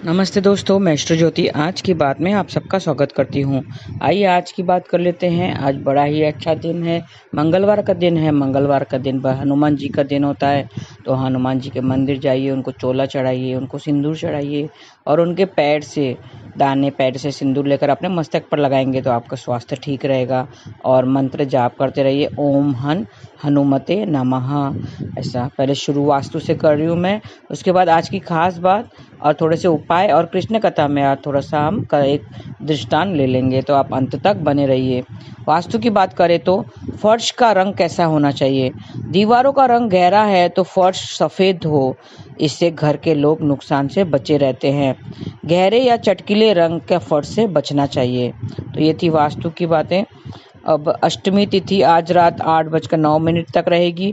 नमस्ते दोस्तों, मैं एस्ट्रो ज्योति आज की बात में आप सबका स्वागत करती हूँ। आइए आज की बात कर लेते हैं। आज बड़ा ही अच्छा दिन है, मंगलवार का दिन है। मंगलवार का दिन हनुमान जी का दिन होता है, तो हनुमान जी के मंदिर जाइए, उनको चोला चढ़ाइए, उनको सिंदूर चढ़ाइए और उनके पैर से दाहिने पैर से सिंदूर लेकर अपने मस्तक पर लगाएंगे तो आपका स्वास्थ्य ठीक रहेगा। और मंत्र जाप करते रहिए, ओम हनुमते नमः। ऐसा पहले शुरू वास्तु से कर रही हूँ मैं, उसके बाद आज की खास बात और थोड़े से उपाय और कृष्ण कथा में आज थोड़ा सा हम एक दृष्टांत ले लेंगे, तो आप अंत तक बने रहिए। वास्तु की बात करें तो फर्श का रंग कैसा होना चाहिए? दीवारों का रंग गहरा है तो फर्श सफ़ेद हो, इससे घर के लोग नुकसान से बचे रहते हैं। गहरे या चटकीले रंग के फर्श से बचना चाहिए। तो ये थी वास्तु की बातें। अब अष्टमी तिथि आज रात 8:09 तक रहेगी।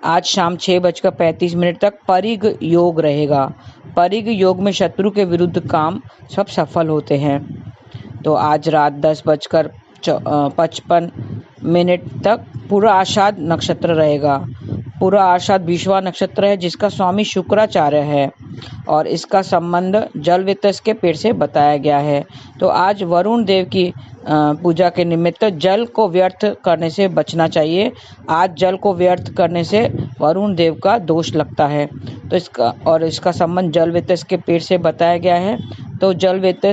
आज शाम 6:35 तक परिग योग रहेगा। परिग योग में शत्रु के विरुद्ध काम सब सफल होते हैं। तो आज रात 10:55 तक पूरा आषाढ़ नक्षत्र रहेगा। पूरा आषाढ़ विश्वा नक्षत्र है, जिसका स्वामी शुक्राचार्य है और इसका संबंध जल वित्त के पेड़ से बताया गया है। तो आज वरुण देव की पूजा के निमित्त जल को व्यर्थ करने से बचना चाहिए। आज जल को व्यर्थ करने से वरुण देव का दोष लगता है। तो इसका संबंध जल वित्त के पेड़ से बताया गया है। तो जल वित्त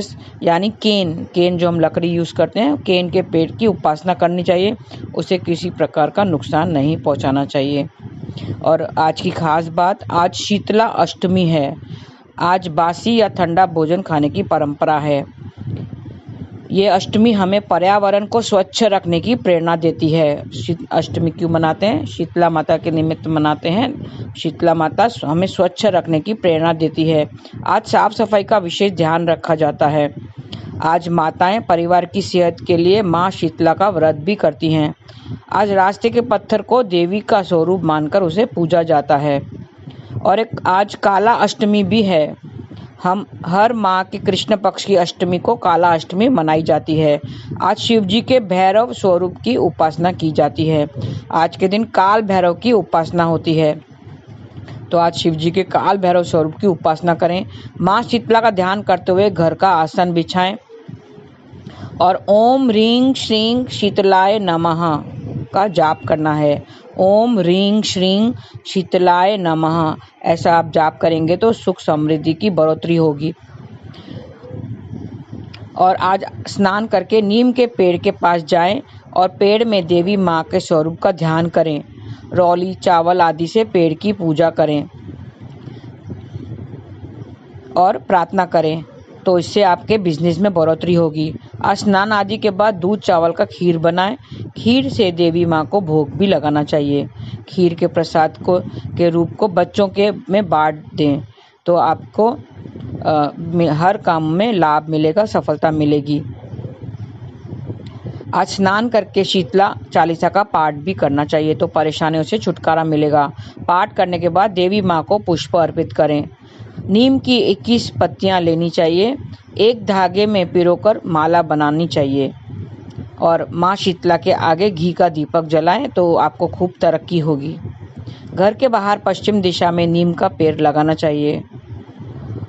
यानी केन जो हम लकड़ी यूज़ करते हैं, केन के पेड़ की उपासना करनी चाहिए। उसे किसी प्रकार का नुकसान नहीं पहुंचाना चाहिए। और आज की खास बात, आज शीतला अष्टमी है। आज बासी या ठंडा भोजन खाने की परंपरा है। ये अष्टमी हमें पर्यावरण को स्वच्छ रखने की प्रेरणा देती है। अष्टमी क्यों मनाते हैं? शीतला माता के निमित्त मनाते हैं। शीतला माता हमें स्वच्छ रखने की प्रेरणा देती है। आज साफ सफाई का विशेष ध्यान रखा जाता है। आज माताएं परिवार की सेहत के लिए माँ शीतला का व्रत भी करती हैं। आज रास्ते के पत्थर को देवी का स्वरूप मानकर उसे पूजा जाता है। और एक आज काला अष्टमी भी है। हम हर माह के कृष्ण पक्ष की अष्टमी को काला अष्टमी मनाई जाती है। आज शिव जी के भैरव स्वरूप की उपासना की जाती है। आज के दिन काल भैरव की उपासना होती है। तो आज शिव जी के काल भैरव स्वरूप की उपासना करें। माँ शीतला का ध्यान करते हुए घर का आसन बिछाएं और ओम ह्रीं श्रीं शीतलाय नमः का जाप करना है। ओम ह्रीं श्रीं शीतलाय नमः, ऐसा आप जाप करेंगे तो सुख समृद्धि की बढ़ोतरी होगी। और आज स्नान करके नीम के पेड़ के पास जाएं और पेड़ में देवी माँ के स्वरूप का ध्यान करें। रौली चावल आदि से पेड़ की पूजा करें और प्रार्थना करें, तो इससे आपके बिजनेस में बढ़ोतरी होगी। स्नान आदि के बाद दूध चावल का खीर बनाएं। खीर से देवी माँ को भोग भी लगाना चाहिए। खीर के प्रसाद के रूप को बच्चों के में बांट दें, तो आपको हर काम में लाभ मिलेगा, सफलता मिलेगी। आज स्नान करके शीतला चालीसा का पाठ भी करना चाहिए, तो परेशानियों से छुटकारा मिलेगा। पाठ करने के बाद देवी माँ को पुष्प अर्पित करें। नीम की 21 पत्तियां लेनी चाहिए। एक धागे में पिरोकर माला बनानी चाहिए और माँ शीतला के आगे घी का दीपक जलाएं, तो आपको खूब तरक्की होगी। घर के बाहर पश्चिम दिशा में नीम का पेड़ लगाना चाहिए।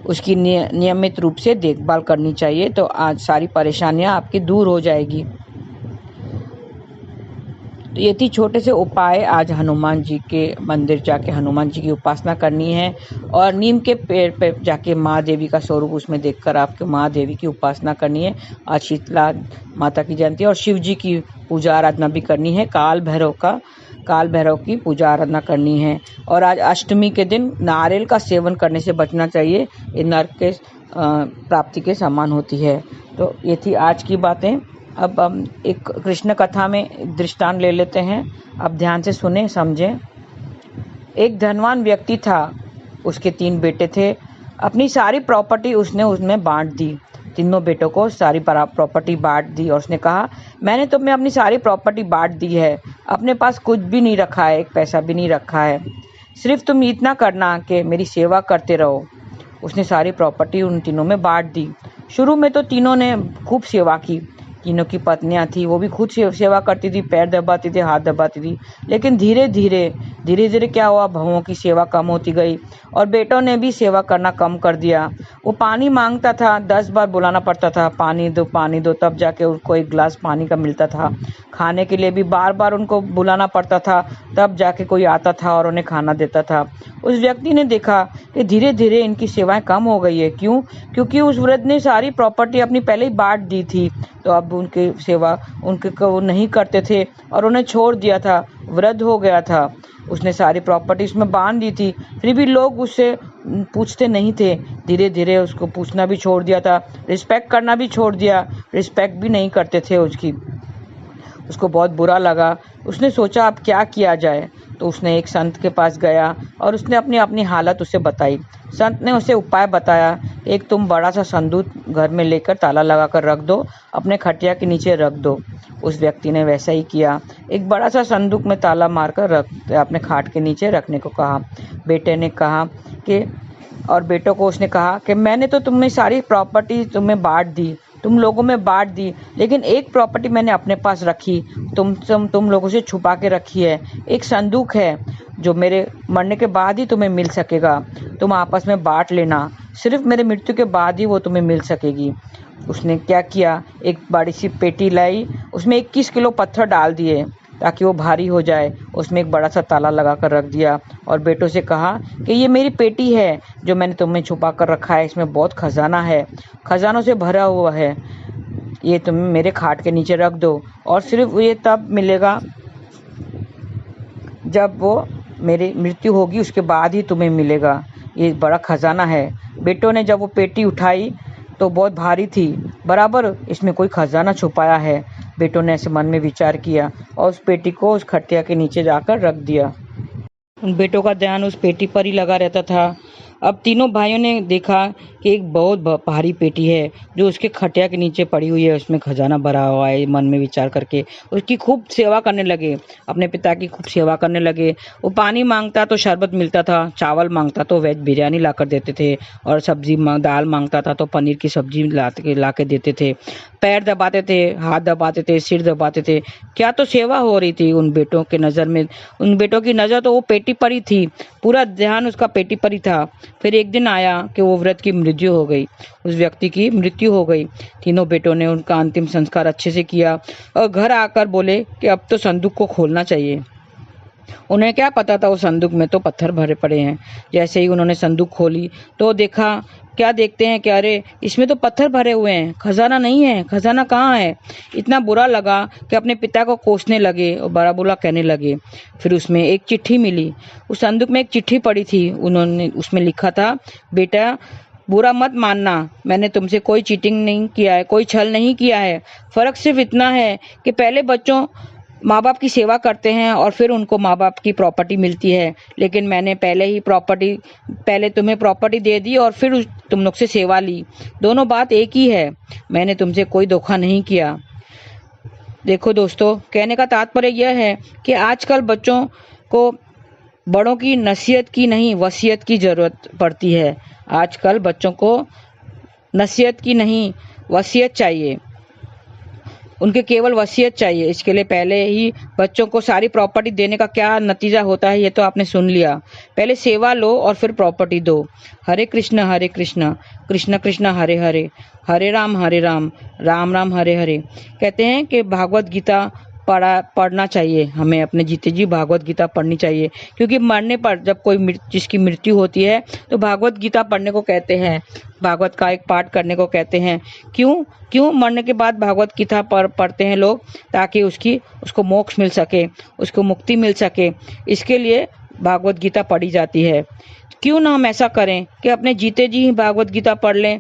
उसकी नियमित रूप से देखभाल करनी चाहिए, तो आज सारी परेशानियां आपकी दूर हो जाएगी। तो ये थी छोटे से उपाय। आज हनुमान जी के मंदिर जाके हनुमान जी की उपासना करनी है और नीम के पेड़ पे जाके माँ देवी का स्वरूप उसमें देखकर आपके माँ देवी की उपासना करनी है। आज शीतला माता की जयंती और शिव जी की पूजा आराधना भी करनी है। काल भैरव की पूजा आराधना करनी है। और आज अष्टमी के दिन नारियल का सेवन करने से बचना चाहिए। ये नरक के प्राप्ति के समान होती है। तो ये थी आज की बातें। अब हम एक कृष्ण कथा में दृष्टांत ले लेते हैं। अब ध्यान से सुने समझें। एक धनवान व्यक्ति था, उसके 3 बेटे थे। अपनी सारी प्रॉपर्टी उसने उसमें बांट दी। तीनों बेटों को सारी प्रॉपर्टी बांट दी और उसने कहा, मैंने तुम्हें अपनी सारी प्रॉपर्टी बांट दी है, अपने पास कुछ भी नहीं रखा है, एक पैसा भी नहीं रखा है, सिर्फ तुम इतना करना कि मेरी सेवा करते रहो। उसने सारी प्रॉपर्टी उन तीनों में बांट दी। शुरू में तो तीनों ने खूब सेवा की, तीनों की पत्नियां थी, वो भी खुद सेवा करती थी, पैर दबाती थी, हाथ दबाती थी। लेकिन धीरे धीरे क्या हुआ, बहुओं की सेवा कम होती गई और बेटों ने भी सेवा करना कम कर दिया। वो पानी मांगता था, 10 बार बुलाना पड़ता था, पानी दो, तब जाके उनको एक गिलास पानी का मिलता था। खाने के लिए भी बार बार उनको बुलाना पड़ता था, तब जाके कोई आता था और उन्हें खाना देता था। उस व्यक्ति ने देखा कि धीरे धीरे इनकी सेवाएं कम हो गई है। क्यों? क्योंकि उस वृद्ध ने सारी प्रॉपर्टी अपनी पहले ही बांट दी थी, तो अब उनकी सेवा उनके को नहीं करते थे और उन्हें छोड़ दिया था। वृद्ध हो गया था, उसने सारी प्रॉपर्टी उसमें बांध दी थी, फिर भी लोग उससे पूछते नहीं थे। धीरे धीरे उसको पूछना भी छोड़ दिया था, रिस्पेक्ट करना भी छोड़ दिया, रिस्पेक्ट भी नहीं करते थे उसकी। उसको बहुत बुरा लगा। उसने सोचा अब क्या किया जाए, तो उसने एक संत के पास गया और उसने अपनी अपनी हालत उसे बताई। संत ने उसे उपाय बताया, एक तुम बड़ा सा संदूक घर में लेकर ताला लगा कर रख दो, अपने खटिया के नीचे रख दो। उस व्यक्ति ने वैसा ही किया, एक बड़ा सा संदूक में ताला मारकर अपने खाट के नीचे रखने को कहा। बेटे ने कहा कि और बेटों को उसने कहा कि मैंने तो तुम्हें सारी प्रॉपर्टी तुम्हें बांट दी, तुम लोगों में बांट दी, लेकिन एक प्रॉपर्टी मैंने अपने पास रखी, तुम लोगों से छुपा के रखी है। एक संदूक है जो मेरे मरने के बाद ही तुम्हें मिल सकेगा, तुम आपस में बांट लेना, सिर्फ मेरे मृत्यु के बाद ही वो तुम्हें मिल सकेगी। उसने क्या किया, एक बड़ी सी पेटी लाई, उसमें 21 किलो पत्थर डाल दिए ताकि वो भारी हो जाए, उसमें एक बड़ा सा ताला लगा कर रख दिया और बेटों से कहा कि ये मेरी पेटी है जो मैंने तुम्हें छुपा कर रखा है, इसमें बहुत खजाना है, खजानों से भरा हुआ है, ये तुम मेरे खाट के नीचे रख दो और सिर्फ ये तब मिलेगा जब वो मेरी मृत्यु होगी, उसके बाद ही तुम्हें मिलेगा, ये बड़ा खजाना है। बेटों ने जब वो पेटी उठाई तो बहुत भारी थी, बराबर इसमें कोई खजाना छुपाया है। बेटों ने ऐसे मन में विचार किया और उस पेटी को उस खटिया के नीचे जाकर रख दिया। उन बेटों का ध्यान उस पेटी पर ही लगा रहता था। अब तीनों भाइयों ने देखा कि एक बहुत भारी पेटी है जो उसके खटिया के नीचे पड़ी हुई है, उसमें खजाना भरा हुआ है। मन में विचार करके उसकी खूब सेवा करने लगे, अपने पिता की खूब सेवा करने लगे। वो पानी मांगता तो शरबत मिलता था, चावल मांगता तो वेज बिरयानी ला कर देते थे और सब्जी दाल मांगता था तो पनीर की सब्जी ला के देते थे। पैर दबाते थे, हाथ दबाते थे, सिर दबाते थे। क्या तो सेवा हो रही थी उन बेटों के नज़र में। उन बेटों की नज़र तो वो पेटी पर ही थी, पूरा ध्यान उसका पेटी पर ही था। फिर एक दिन आया कि वो वृद्ध की मृत्यु हो गई, उस व्यक्ति की मृत्यु हो गई। तीनों बेटों ने उनका अंतिम संस्कार अच्छे से किया और घर आकर बोले कि अब तो संदूक को खोलना चाहिए। उन्हें क्या पता था उस संदूक में तो पत्थर भरे पड़े हैं। जैसे ही उन्होंने संदूक खोली तो देखा, क्या देखते हैं कि अरे इसमें तो पत्थर भरे हुए हैं, खजाना नहीं है, खजाना कहाँ है। इतना बुरा लगा कि अपने पिता को कोसने लगे और बड़ा बुरा कहने लगे। फिर उसमें एक चिट्ठी मिली, उस संदूक में एक चिट्ठी पड़ी थी। उन्होंने उसमें लिखा था, बेटा बुरा मत मानना, मैंने तुमसे कोई चीटिंग नहीं किया है, कोई छल नहीं किया है। फर्क सिर्फ इतना है कि पहले बच्चों माँ बाप की सेवा करते हैं और फिर उनको माँ बाप की प्रॉपर्टी मिलती है, लेकिन मैंने पहले तुम्हें प्रॉपर्टी दे दी और फिर तुम लोग से सेवा ली। दोनों बात एक ही है, मैंने तुमसे कोई धोखा नहीं किया। देखो दोस्तों, कहने का तात्पर्य यह है कि आजकल बच्चों को बड़ों की नसीहत की नहीं वसीयत की जरूरत पड़ती है। आजकल बच्चों को नसीहत की नहीं वसीयत चाहिए, उनके केवल वसीयत चाहिए। इसके लिए पहले ही बच्चों को सारी प्रॉपर्टी देने का क्या नतीजा होता है ये तो आपने सुन लिया। पहले सेवा लो और फिर प्रॉपर्टी दो। हरे कृष्ण कृष्ण कृष्ण हरे हरे, हरे राम राम राम हरे हरे। कहते हैं कि भागवत गीता पढ़ना चाहिए हमें, अपने जीते जी भागवत गीता पढ़नी चाहिए, क्योंकि मरने पर जब कोई जिसकी मृत्यु होती है तो भागवत गीता पढ़ने को कहते हैं, भागवत का एक पाठ करने को कहते हैं। क्यों मरने के बाद भागवत गीता पढ़ते हैं लोग? ताकि उसको मोक्ष मिल सके, उसको मुक्ति मिल सके, इसके लिए भागवत गीता पढ़ी जाती है। क्यों ना हम ऐसा करें कि अपने जीते जी ही भागवत गीता पढ़ लें।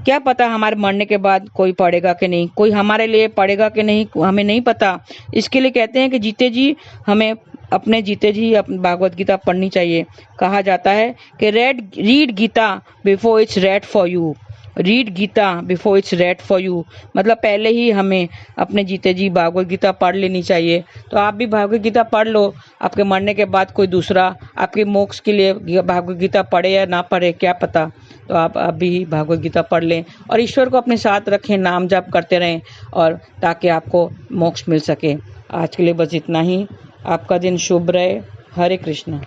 क्या पता हमारे मरने के बाद कोई पढ़ेगा कि नहीं, कोई हमारे लिए पढ़ेगा कि नहीं, हमें नहीं पता। इसके लिए कहते हैं कि जीते जी हमें अपने जीते जी अपनी भागवत गीता पढ़नी चाहिए। कहा जाता है कि read Gita before it's red for you, read Gita before it's red for you, मतलब पहले ही हमें अपने जीते जी भागवत गीता पढ़ लेनी चाहिए। तो आप भी भागवत गीता पढ़ लो, आपके मरने के बाद कोई दूसरा आपके मोक्ष के लिए भागवत गीता पढ़े या ना पढ़े क्या पता। तो आप अभी भागवत गीता पढ़ लें और ईश्वर को अपने साथ रखें, नाम जाप करते रहें और ताकि आपको मोक्ष मिल सके। आज के लिए बस इतना ही। आपका दिन शुभ रहे। हरे कृष्ण।